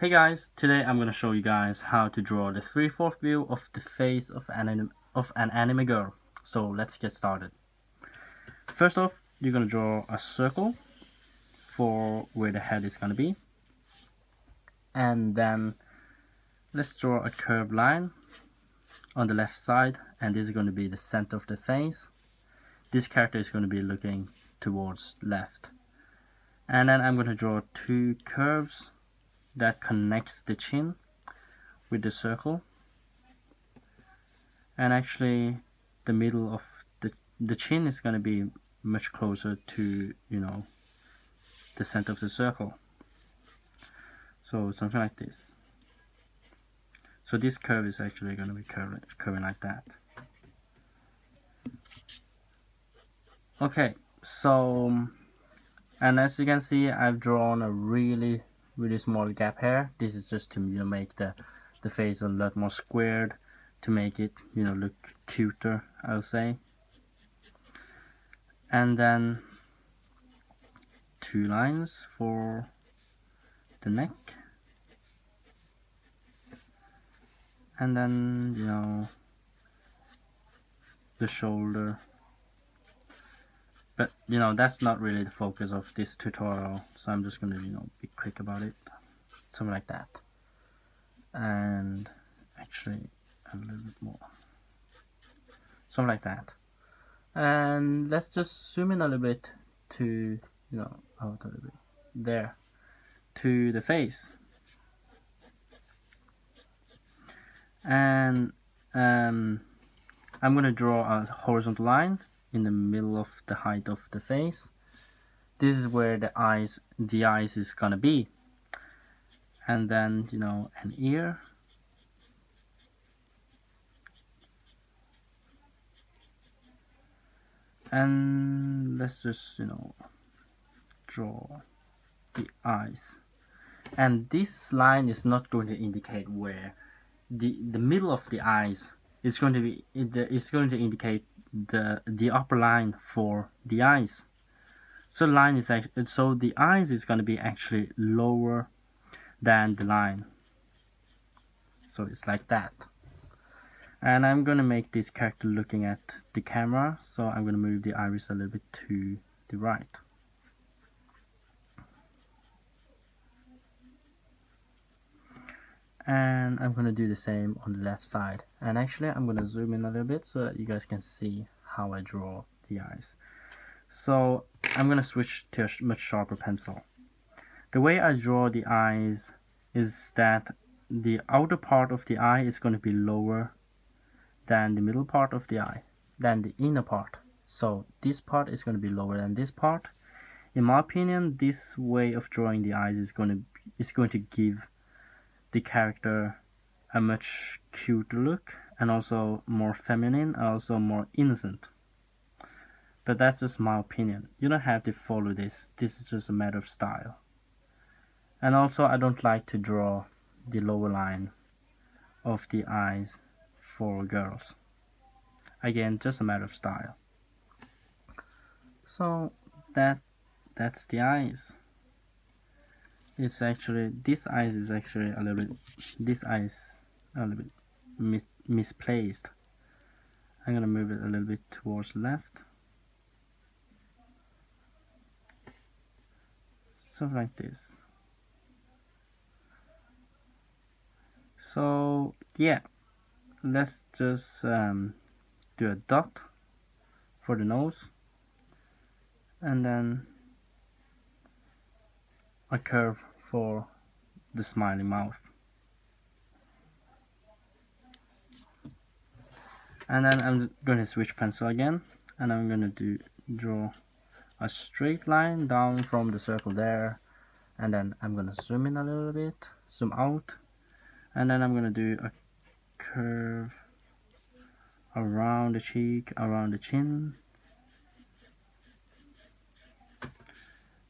Hey guys, today I'm gonna show you guys how to draw the 3/4 view of the face of an anime girl. So let's get started. First off, you're gonna draw a circle for where the head is gonna be, and then let's draw a curved line on the left side, and this is going to be the center of the face. This character is going to be looking towards left, and then I'm going to draw two curves that connects the chin with the circle, and actually the middle of the chin is going to be much closer to the center of the circle, so something like this. So this curve is actually going to be curving like that. Okay, so and as you can see, I've drawn a really small gap here. This is just to make the face a lot more squared, to make it look cuter, I'll say. And then two lines for the neck, and then the shoulder. But that's not really the focus of this tutorial, so I'm just gonna be quick about it. Something like that. And actually a little bit more. Something like that. And let's just zoom in a little bit to out a little bit there to the face. And I'm gonna draw a horizontal line in the middle of the height of the face. This is where the eyes is gonna be, and then an ear, and let's just draw the eyes. And this line is not going to indicate where the middle of the eyes is going to be. It's going to indicate the upper line for the eyes. So line is actually, so the eyes is going to be actually lower than the line. So it's like that. And I'm going to make this character looking at the camera, so I'm going to move the iris a little bit to the right. And I'm going to do the same on the left side. And actually I'm going to zoom in a little bit so that you guys can see how I draw the eyes. So I'm going to switch to a much sharper pencil. The way I draw the eyes is that the outer part of the eye is going to be lower than the middle part of the eye, than the inner part. So this part is going to be lower than this part. In my opinion, this way of drawing the eyes is going to give the character a much cuter look, and also more feminine, and also more innocent. But that's just my opinion. You don't have to follow this. This is just a matter of style. And also, I don't like to draw the lower line of the eyes for girls. Again, just a matter of style. So that's the eyes. It's actually, this eyes is actually a little bit misplaced. I'm gonna move it a little bit towards left. Something like this. So yeah, let's just do a dot for the nose, and then a curve for the smiling mouth. And then I'm going to switch pencil again, and I'm going to draw a straight line down from the circle there, and then I'm going to zoom in a little bit, zoom out, and then I'm going to do a curve around the cheek, around the chin.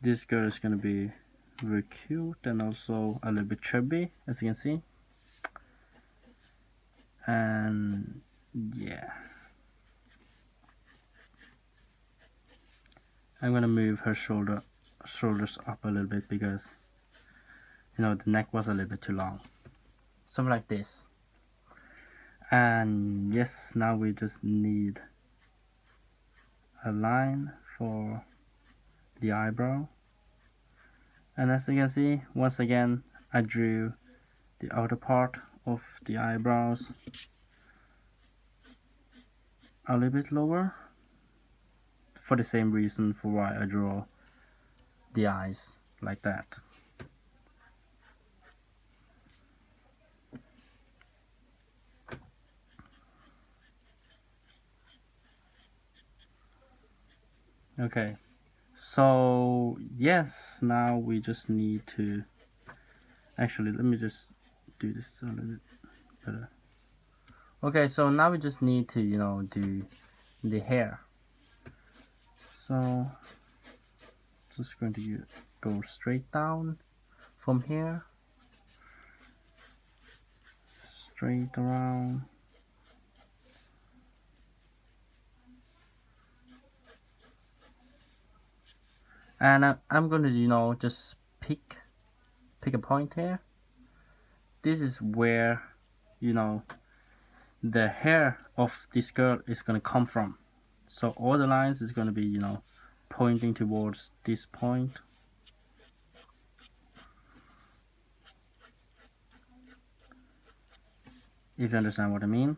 This girl is going to be very cute and also a little bit chubby, as you can see. And yeah, I'm gonna move her shoulders up a little bit, because you know, the neck was a little bit too long. Something like this. And yes, now we just need a line for the eyebrow. And as you can see, once again, I drew the outer part of the eyebrows a little bit lower, for the same reason for why I draw the eyes like that. Okay, so yes, now we just need to, actually let me just do this a little bit better. Okay, so now we just need to, you know, do the hair. So just going to go straight down from here, straight around, and I'm going to, you know, just pick a point here. This is where, you know, the hair of this girl is going to come from. So all the lines is going to be, you know, pointing towards this point. If you understand what I mean.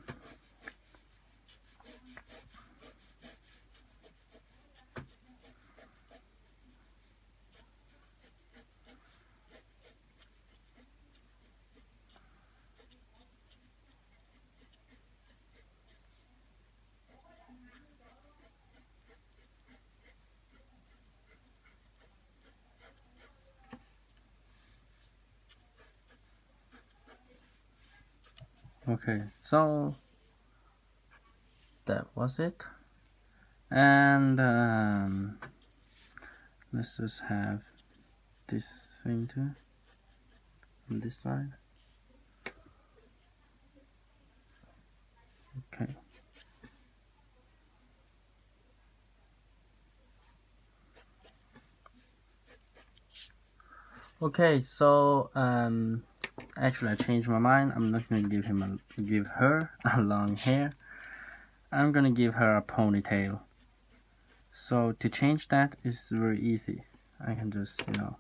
Okay, so that was it. And let's just have this thing too on this side. Okay. Okay, so actually I changed my mind. I'm not going to give her a long hair. I'm going to give her a ponytail. So to change that is very easy. I can just, you know,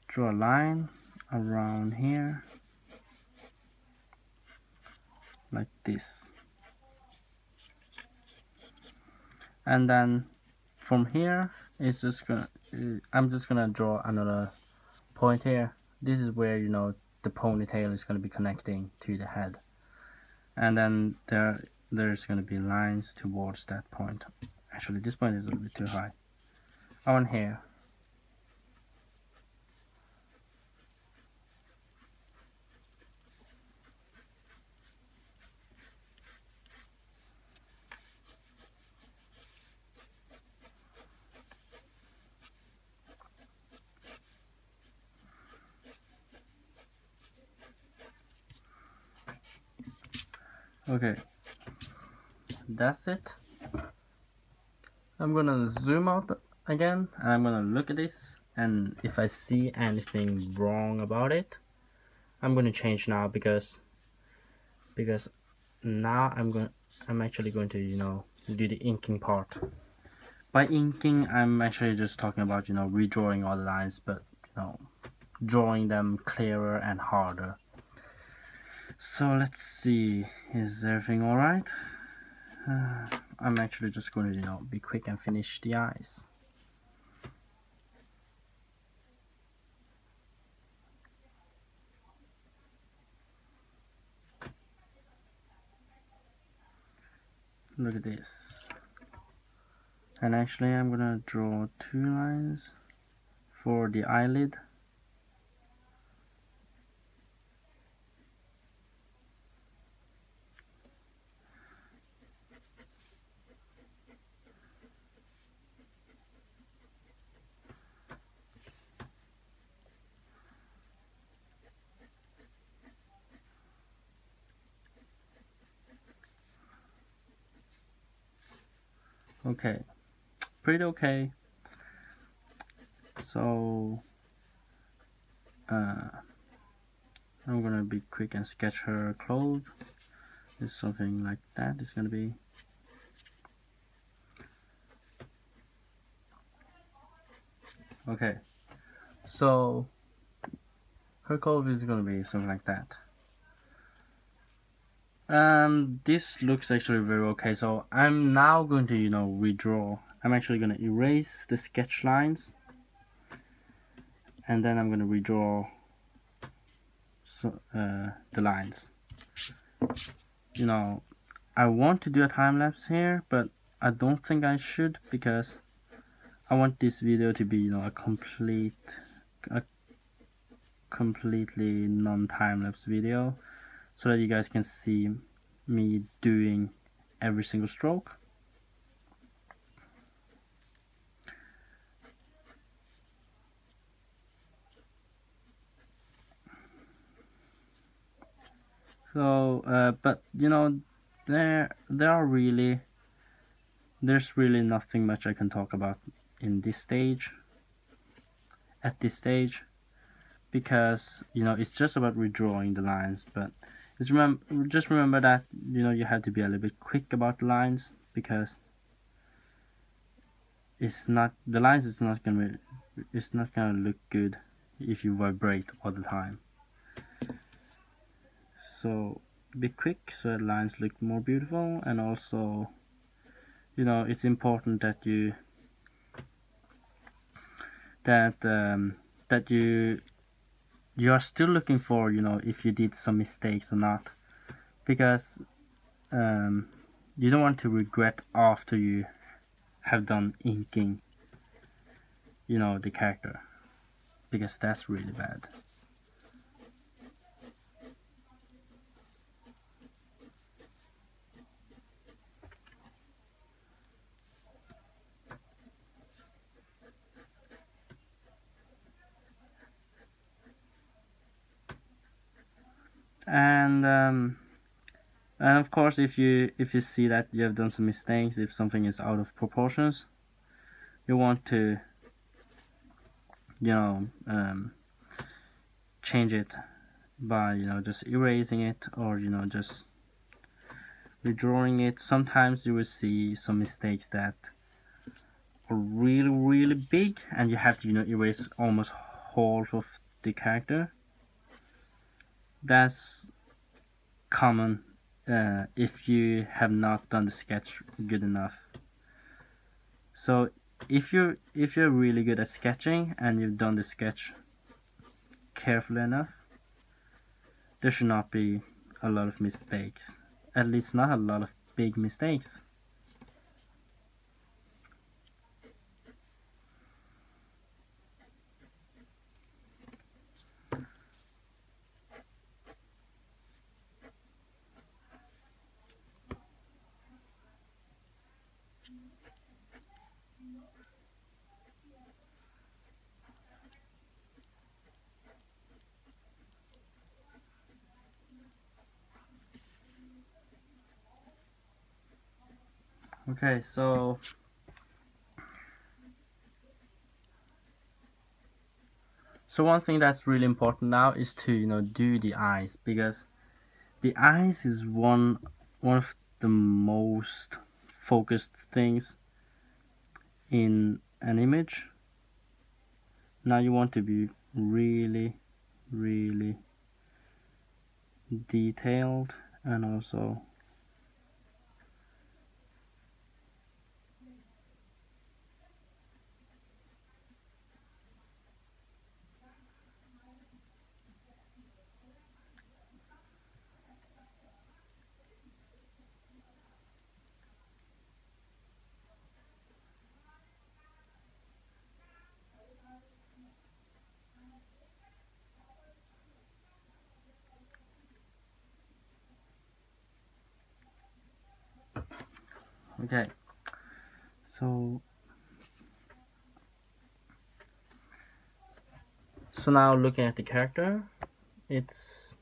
draw a line around here like this, and then from here it's just gonna I'm just gonna draw another point here. This is where, you know, the ponytail is going to be connecting to the head, and then there's going to be lines towards that point. Actually, this point is a little bit too high. On here. Okay, that's it. I'm gonna zoom out again, and I'm gonna look at this, and if I see anything wrong about it, I'm gonna change now, because now I'm actually going to, you know, do the inking part. By inking, I'm actually just talking about, you know, redrawing all the lines, but, you know, drawing them clearer and harder. So let's see, is everything alright? I'm actually just going to, you know, be quick and finish the eyes. Look at this. And actually I'm gonna draw 2 lines for the eyelid. Okay, pretty okay. So I'm gonna be quick and sketch her clothes. It's something like that. It's gonna be. Okay, so her clothes is gonna be something like that. This looks actually very okay. So I'm now going to, redraw. I'm actually gonna erase the sketch lines, and then I'm gonna redraw the lines. I want to do a time lapse here, but I don't think I should, because I want this video to be, a completely non-time lapse video, so that you guys can see me doing every single stroke. So, but there's really nothing much I can talk about in this stage. At this stage, because it's just about redrawing the lines. But just remember that you have to be a little bit quick about the lines, because the lines is not gonna look good if you vibrate all the time. So be quick so that lines look more beautiful, and also it's important that you are still looking for if you did some mistakes or not, because you don't want to regret after you have done inking the character, because that's really bad. And of course, if you see that you have done some mistakes, if something is out of proportions, you want to change it by just erasing it, or just redrawing it. Sometimes you will see some mistakes that are really big, and you have to erase almost whole of the character. That's common if you have not done the sketch good enough. So if you're really good at sketching and you've done the sketch carefully enough, there should not be a lot of mistakes. At least not a lot of big mistakes. Okay, so one thing that's really important now is to do the eyes, because the eyes is one of the most focused things in an image. Now you want to be really detailed, and also okay. So now looking at the character, it's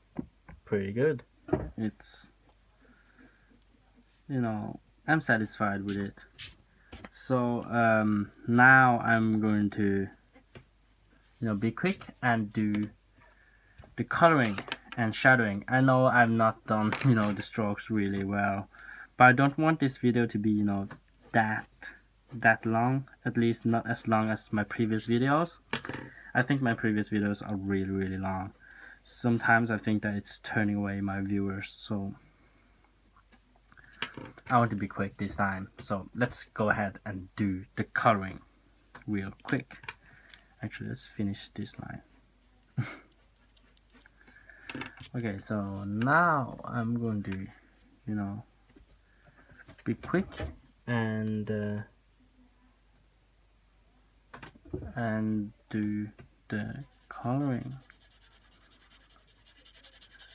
pretty good. It's I'm satisfied with it. So now I'm going to be quick and do the coloring and shadowing. I know I've not done, you know, the strokes really well, but I don't want this video to be, you know, that long, at least not as long as my previous videos. I think my previous videos are really long. Sometimes I think that it's turning away my viewers, so I want to be quick this time. So let's go ahead and do the coloring real quick. Actually, let's finish this line. Okay, so now I'm going to, you know, be quick and do the coloring.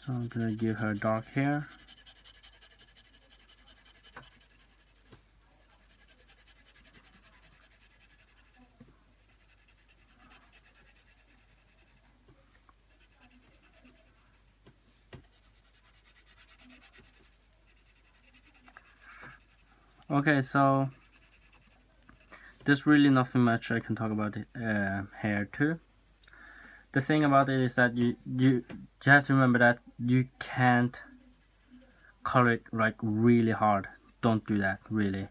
So I'm gonna give her dark hair. Okay, so there's really nothing much I can talk about hair too. The thing about it is that you have to remember that you can't color it like really hard. Don't do that, really.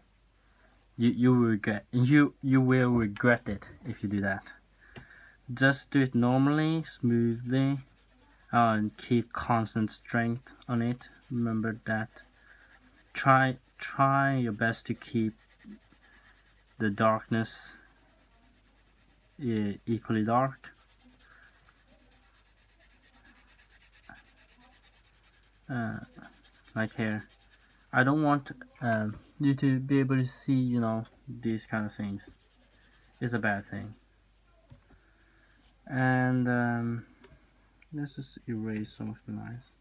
You will regret it if you do that. Just do it normally, smoothly, and keep constant strength on it. Remember that. Try your best to keep the darkness equally dark. Like here, I don't want you to be able to see, you know, these kind of things. It's a bad thing. And let's just erase some of the lines.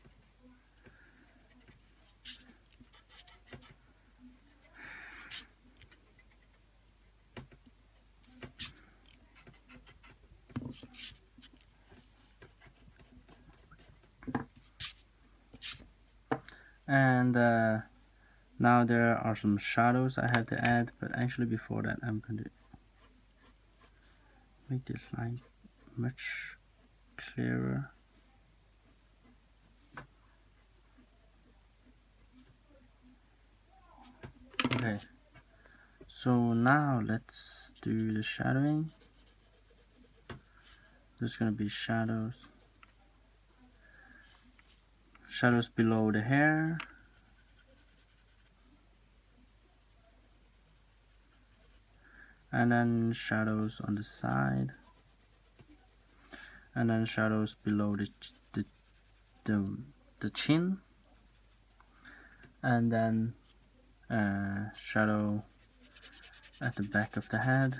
And now there are some shadows I have to add, but actually before that I'm going to make this line much clearer. Okay, so now let's do the shadowing. There's gonna be shadows below the hair, and then shadows on the side, and then shadows below the chin, and then shadow at the back of the head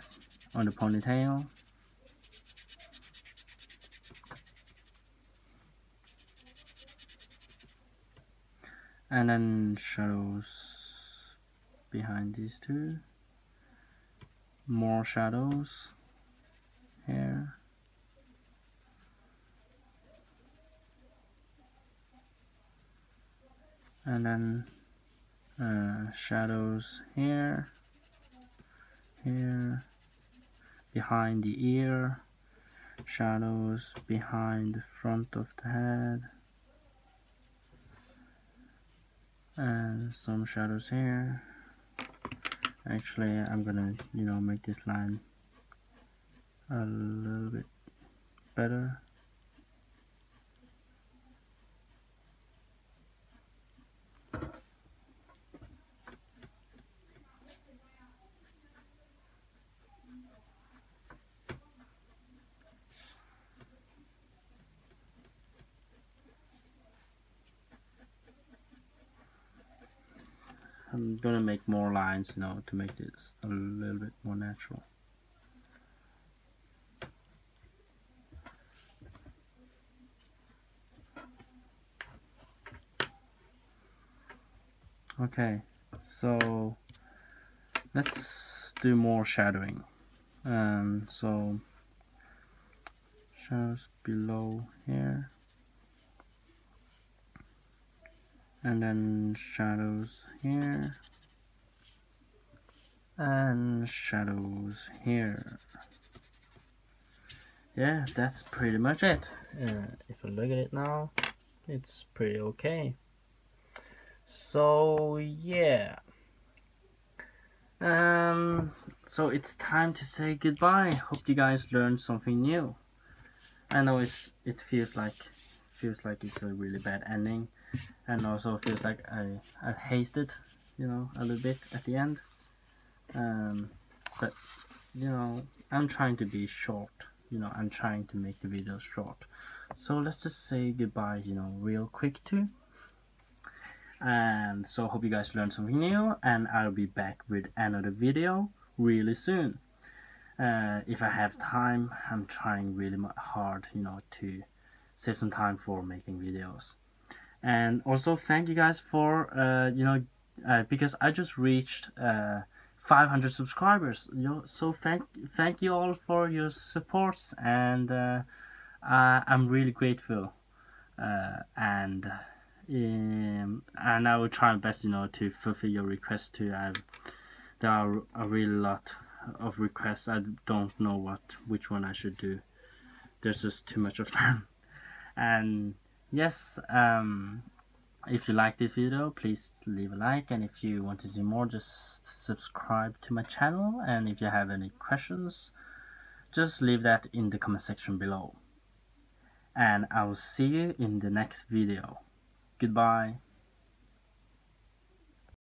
on the ponytail, and then shadows behind these two, more shadows here, and then shadows here, behind the ear, shadows behind the front of the head, and some shadows here. Actually, I'm gonna, you know, make this line a little bit better. I'm gonna make more lines, you know, to make this a little bit more natural. Okay, so let's do more shadowing. So shadows below here, and then shadows here, and shadows here. yeah, that's pretty much it. If I look at it now, it's pretty okay. So yeah, so it's time to say goodbye. Hope you guys learned something new. I know it feels like it's a really bad ending, and also feels like I hasted, you know, a little bit at the end. But you know, I'm trying to be short. You know, I'm trying to make the videos short. So let's just say goodbye, you know, real quick too. And so hope you guys learned something new, and I'll be back with another video really soon. If I have time, I'm trying really hard, you know, to save some time for making videos. And also thank you guys for you know, because I just reached 500 subscribers. You know, so thank you all for your supports, and I'm really grateful. And I will try my best, you know, to fulfill your requests too. There are a really lot of requests. I don't know which one I should do. There's just too much of them. And yes, if you like this video, please leave a like, and if you want to see more, just subscribe to my channel. And if you have any questions, just leave that in the comment section below. And I will see you in the next video. Goodbye.